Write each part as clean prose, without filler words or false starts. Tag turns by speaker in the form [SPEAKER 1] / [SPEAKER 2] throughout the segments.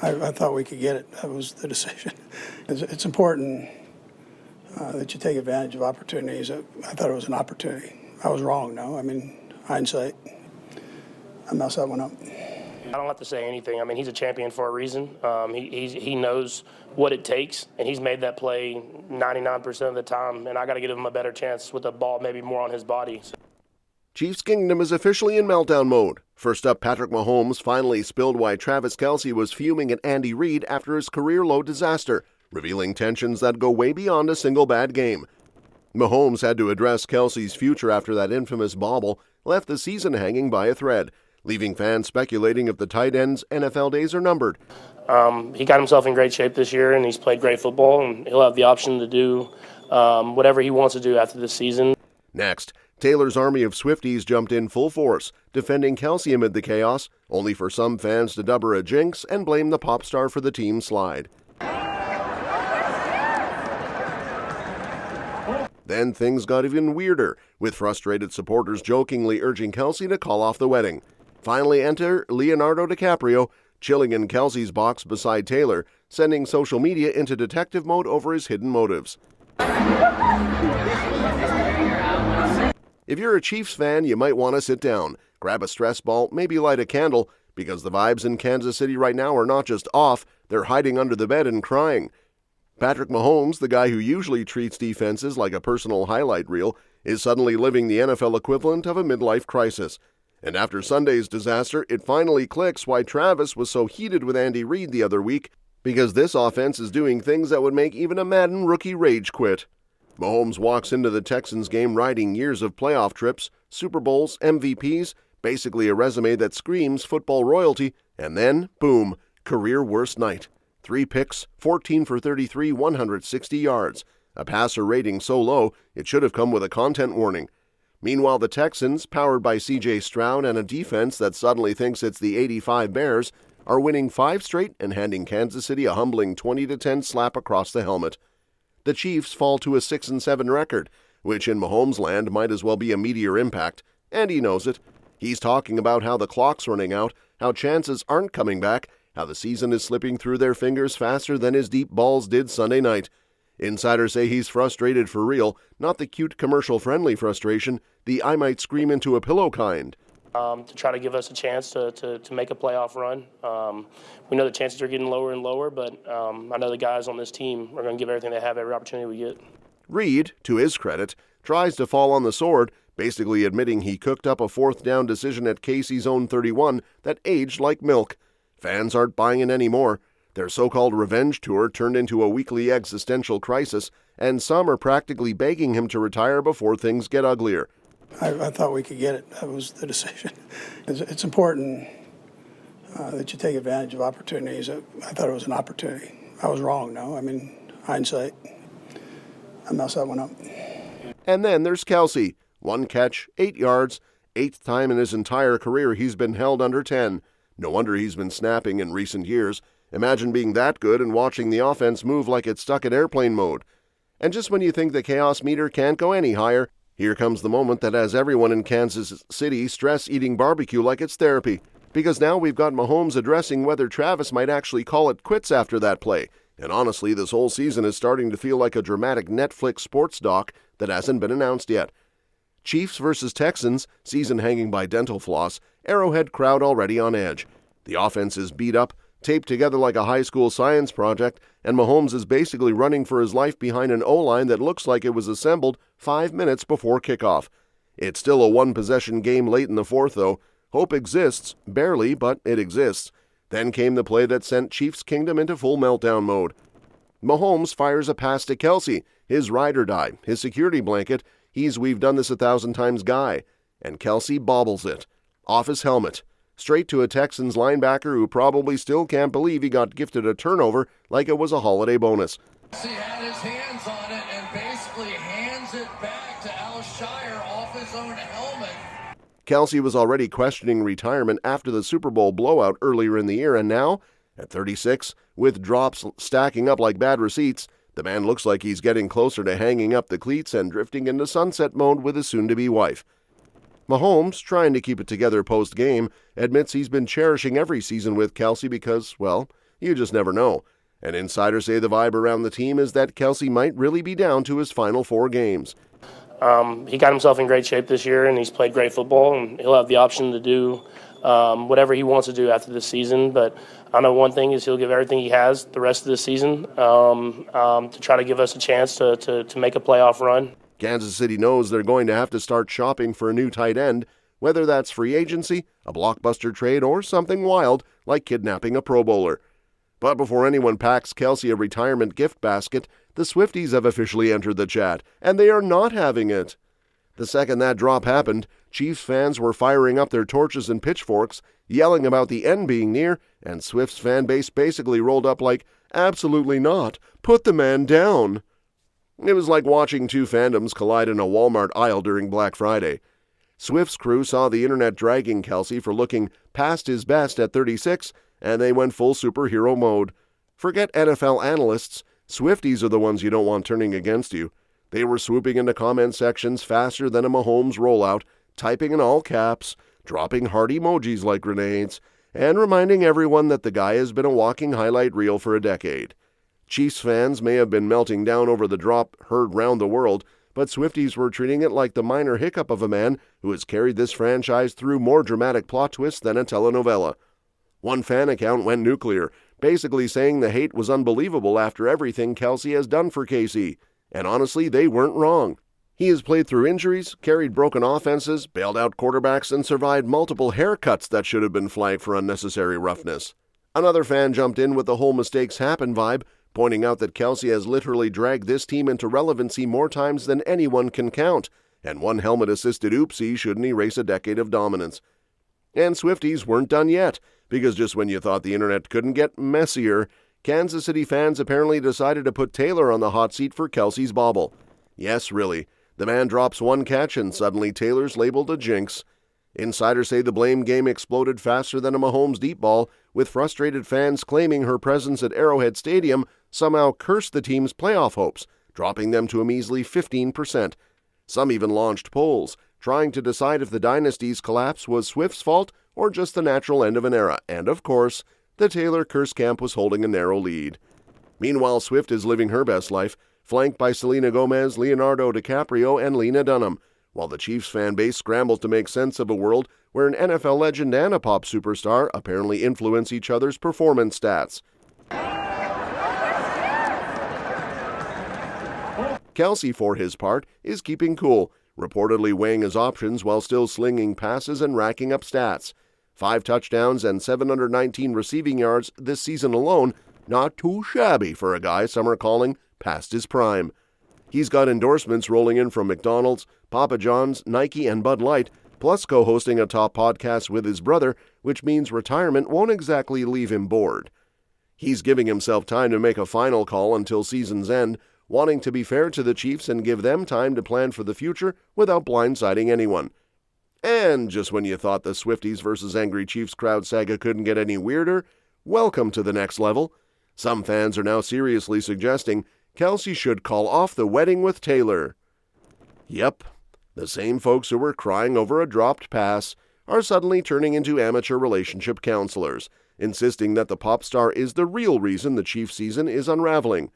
[SPEAKER 1] I thought we could get it. That was the decision. It's important that you take advantage of opportunities. I thought it was an opportunity. I was wrong, no. I mean, hindsight, I messed that one up.
[SPEAKER 2] I don't have to say anything. I mean, he's a champion for a reason. He knows what it takes, and he's made that play 99% of the time, and I got to give him a better chance with the ball maybe more on his body.
[SPEAKER 3] Chiefs Kingdom is officially in meltdown mode. First up, Patrick Mahomes finally spilled why Travis Kelce was fuming at Andy Reid after his career-low disaster, revealing tensions that go way beyond a single bad game. Mahomes had to address Kelce's future after that infamous bobble left the season hanging by a thread, leaving fans speculating if the tight end's NFL days are numbered.
[SPEAKER 2] He got himself in great shape this year, and he's played great football, and he'll have the option to do whatever he wants to do after this season.
[SPEAKER 3] Next, Taylor's army of Swifties jumped in full force, defending Kelce amid the chaos, only for some fans to dub her a jinx and blame the pop star for the team's slide. Then things got even weirder, with frustrated supporters jokingly urging Kelce to call off the wedding. Finally enter Leonardo DiCaprio, chilling in Kelce's box beside Taylor, sending social media into detective mode over his hidden motives. If you're a Chiefs fan, you might want to sit down, grab a stress ball, maybe light a candle, because the vibes in Kansas City right now are not just off, they're hiding under the bed and crying. Patrick Mahomes, the guy who usually treats defenses like a personal highlight reel, is suddenly living the NFL equivalent of a midlife crisis. And after Sunday's disaster, it finally clicks why Travis was so heated with Andy Reid the other week, because this offense is doing things that would make even a Madden rookie rage quit. Mahomes walks into the Texans game riding years of playoff trips, Super Bowls, MVPs, basically a resume that screams football royalty, and then, boom, career worst night. 3 picks, 14 for 33, 160 yards. A passer rating so low, it should have come with a content warning. Meanwhile, the Texans, powered by C.J. Stroud and a defense that suddenly thinks it's the '85 Bears, are winning 5 straight and handing Kansas City a humbling 20-10 slap across the helmet. The Chiefs fall to a 6-7 record, which in Mahomes' land might as well be a meteor impact, and he knows it. He's talking about how the clock's running out, how chances aren't coming back, how the season is slipping through their fingers faster than his deep balls did Sunday night. Insiders say he's frustrated for real, not the cute commercial-friendly frustration, the I might scream into a pillow kind.
[SPEAKER 2] To try to give us a chance to make a playoff run. We know the chances are getting lower and lower, but I know the guys on this team are going to give everything they have every opportunity we get.
[SPEAKER 3] Reid, to his credit, tries to fall on the sword, basically admitting he cooked up a 4th down decision at Casey's own 31 that aged like milk. Fans aren't buying it anymore. Their so-called revenge tour turned into a weekly existential crisis, and some are practically begging him to retire before things get uglier.
[SPEAKER 1] I thought we could get it. That was the decision. It's important that you take advantage of opportunities. I thought it was an opportunity. I was wrong, no. I mean, hindsight, I messed that one up.
[SPEAKER 3] And then there's Kelce. 1 catch, 8 yards, 8th time in his entire career he's been held under 10. No wonder he's been snapping in recent years. Imagine being that good and watching the offense move like it's stuck in airplane mode. And just when you think the chaos meter can't go any higher, here comes the moment that has everyone in Kansas City stress eating barbecue like it's therapy. Because now we've got Mahomes addressing whether Travis might actually call it quits after that play. And honestly, this whole season is starting to feel like a dramatic Netflix sports doc that hasn't been announced yet. Chiefs versus Texans, season hanging by dental floss, Arrowhead crowd already on edge. The offense is beat up, taped together like a high school science project, and Mahomes is basically running for his life behind an O-line that looks like it was assembled 5 minutes before kickoff. It's still a 1-possession game late in the 4th, though. Hope exists, barely, but it exists. Then came the play that sent Chiefs Kingdom into full meltdown mode. Mahomes fires a pass to Kelce, his ride or die, his security blanket, he's "we've done this 1,000 times" guy, and Kelce bobbles it. Off his helmet. Straight to a Texans linebacker who probably still can't believe he got gifted a turnover like it was a holiday bonus.
[SPEAKER 4] He had his hands on it and basically hands it back to Al-Shire off his own helmet.
[SPEAKER 3] Kelce was already questioning retirement after the Super Bowl blowout earlier in the year, and now, at 36, with drops stacking up like bad receipts, the man looks like he's getting closer to hanging up the cleats and drifting into sunset mode with his soon-to-be wife. Mahomes, trying to keep it together post-game, admits he's been cherishing every season with Kelce because, well, You just never know. And insiders say the vibe around the team is that Kelce might really be down to his final 4 games.
[SPEAKER 2] He got himself in great shape this year, and he's played great football, and he'll have the option to do whatever he wants to do after this season. But I know one thing is he'll give everything he has the rest of the season to try to give us a chance to make a playoff run.
[SPEAKER 3] Kansas City knows they're going to have to start shopping for a new tight end, whether that's free agency, a blockbuster trade, or something wild like kidnapping a Pro Bowler. But before anyone packs Kelce a retirement gift basket, the Swifties have officially entered the chat, and they are not having it. The second that drop happened, Chiefs fans were firing up their torches and pitchforks, yelling about the end being near, and Swift's fan base basically rolled up like, "Absolutely not. Put the man down." It was like watching 2 fandoms collide in a Walmart aisle during Black Friday. Swift's crew saw the internet dragging Kelce for looking past his best at 36, and they went full superhero mode. Forget NFL analysts. Swifties are the ones you don't want turning against you. They were swooping into comment sections faster than a Mahomes rollout, typing in all caps, dropping heart emojis like grenades, and reminding everyone that the guy has been a walking highlight reel for a decade. Chiefs fans may have been melting down over the drop heard round the world, but Swifties were treating it like the minor hiccup of a man who has carried this franchise through more dramatic plot twists than a telenovela. One fan account went nuclear, basically saying the hate was unbelievable after everything Kelce has done for KC. And honestly, they weren't wrong. He has played through injuries, carried broken offenses, bailed out quarterbacks, and survived multiple haircuts that should have been flagged for unnecessary roughness. Another fan jumped in with the whole mistakes happen vibe, pointing out that Kelce has literally dragged this team into relevancy more times than anyone can count, and one helmet-assisted oopsie shouldn't erase a decade of dominance. And Swifties weren't done yet, because just when you thought the internet couldn't get messier, Kansas City fans apparently decided to put Taylor on the hot seat for Kelce's bobble. Yes, really. The man drops one catch and suddenly Taylor's labeled a jinx. Insiders say the blame game exploded faster than a Mahomes deep ball, with frustrated fans claiming her presence at Arrowhead Stadium somehow cursed the team's playoff hopes, dropping them to a measly 15%. Some even launched polls, trying to decide if the dynasty's collapse was Swift's fault or just the natural end of an era, and of course, the Taylor curse camp was holding a narrow lead. Meanwhile, Swift is living her best life, flanked by Selena Gomez, Leonardo DiCaprio, and Lena Dunham, while the Chiefs fan base scrambles to make sense of a world where an NFL legend and a pop superstar apparently influence each other's performance stats. Kelce, for his part, is keeping cool, reportedly weighing his options while still slinging passes and racking up stats. 5 touchdowns and 719 receiving yards this season alone, not too shabby for a guy some are calling past his prime. He's got endorsements rolling in from McDonald's, Papa John's, Nike, and Bud Light, plus co-hosting a top podcast with his brother, which means retirement won't exactly leave him bored. He's giving himself time to make a final call until season's end, wanting to be fair to the Chiefs and give them time to plan for the future without blindsiding anyone. And just when you thought the Swifties versus Angry Chiefs crowd saga couldn't get any weirder, welcome to the next level. Some fans are now seriously suggesting Kelce should call off the wedding with Taylor. Yep, the same folks who were crying over a dropped pass are suddenly turning into amateur relationship counselors, insisting that the pop star is the real reason the Chiefs season is unraveling.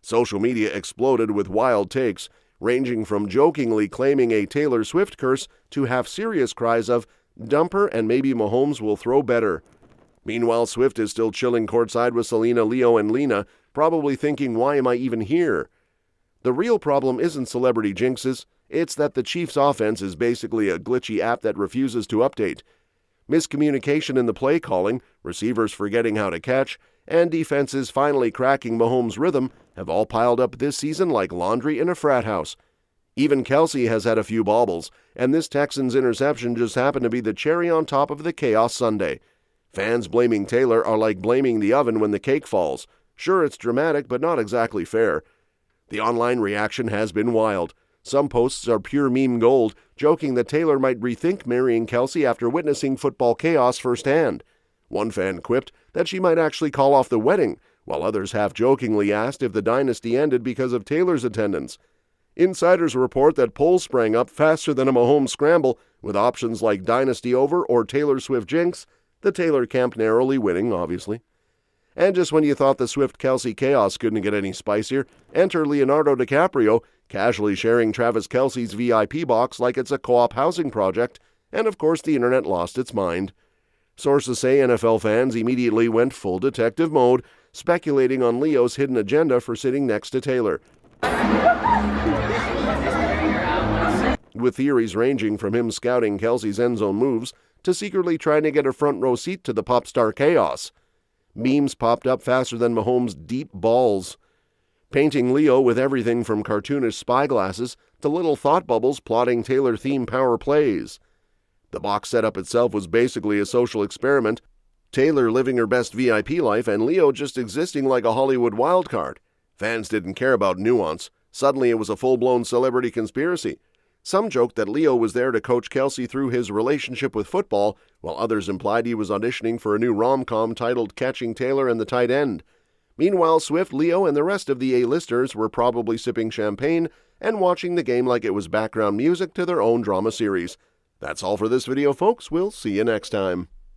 [SPEAKER 3] Social media exploded with wild takes, ranging from jokingly claiming a Taylor Swift curse to half-serious cries of, "Dump her and maybe Mahomes will throw better." Meanwhile, Swift is still chilling courtside with Selena, Leo, and Lena, probably thinking, why am I even here? The real problem isn't celebrity jinxes, it's that the Chiefs' offense is basically a glitchy app that refuses to update. Miscommunication in the play calling, receivers forgetting how to catch, and defenses finally cracking Mahomes' rhythm have all piled up this season like laundry in a frat house. Even Kelce has had a few bobbles, and this Texans interception just happened to be the cherry on top of the chaos Sunday. Fans blaming Taylor are like blaming the oven when the cake falls. Sure, it's dramatic, but not exactly fair. The online reaction has been wild. Some posts are pure meme gold, joking that Taylor might rethink marrying Kelce after witnessing football chaos firsthand. One fan quipped that she might actually call off the wedding, while others half-jokingly asked if the dynasty ended because of Taylor's attendance. Insiders report that polls sprang up faster than a Mahomes scramble, with options like dynasty over or Taylor Swift jinx, the Taylor camp narrowly winning, obviously. And just when you thought the Swift-Kelce chaos couldn't get any spicier, enter Leonardo DiCaprio, casually sharing Travis Kelce's VIP box like it's a co-op housing project, and of course the internet lost its mind. Sources say NFL fans immediately went full detective mode, speculating on Leo's hidden agenda for sitting next to Taylor, with theories ranging from him scouting Kelce's end zone moves to secretly trying to get a front row seat to the pop star chaos. Memes popped up faster than Mahomes' deep balls, painting Leo with everything from cartoonish spyglasses to little thought bubbles plotting Taylor-themed power plays. The box setup itself was basically a social experiment, Taylor living her best VIP life and Leo just existing like a Hollywood wildcard. Fans didn't care about nuance. Suddenly it was a full-blown celebrity conspiracy. Some joked that Leo was there to coach Kelce through his relationship with football, while others implied he was auditioning for a new rom-com titled Catching Taylor and the Tight End. Meanwhile, Swift, Leo, and the rest of the A-listers were probably sipping champagne and watching the game like it was background music to their own drama series. That's all for this video, folks. We'll see you next time.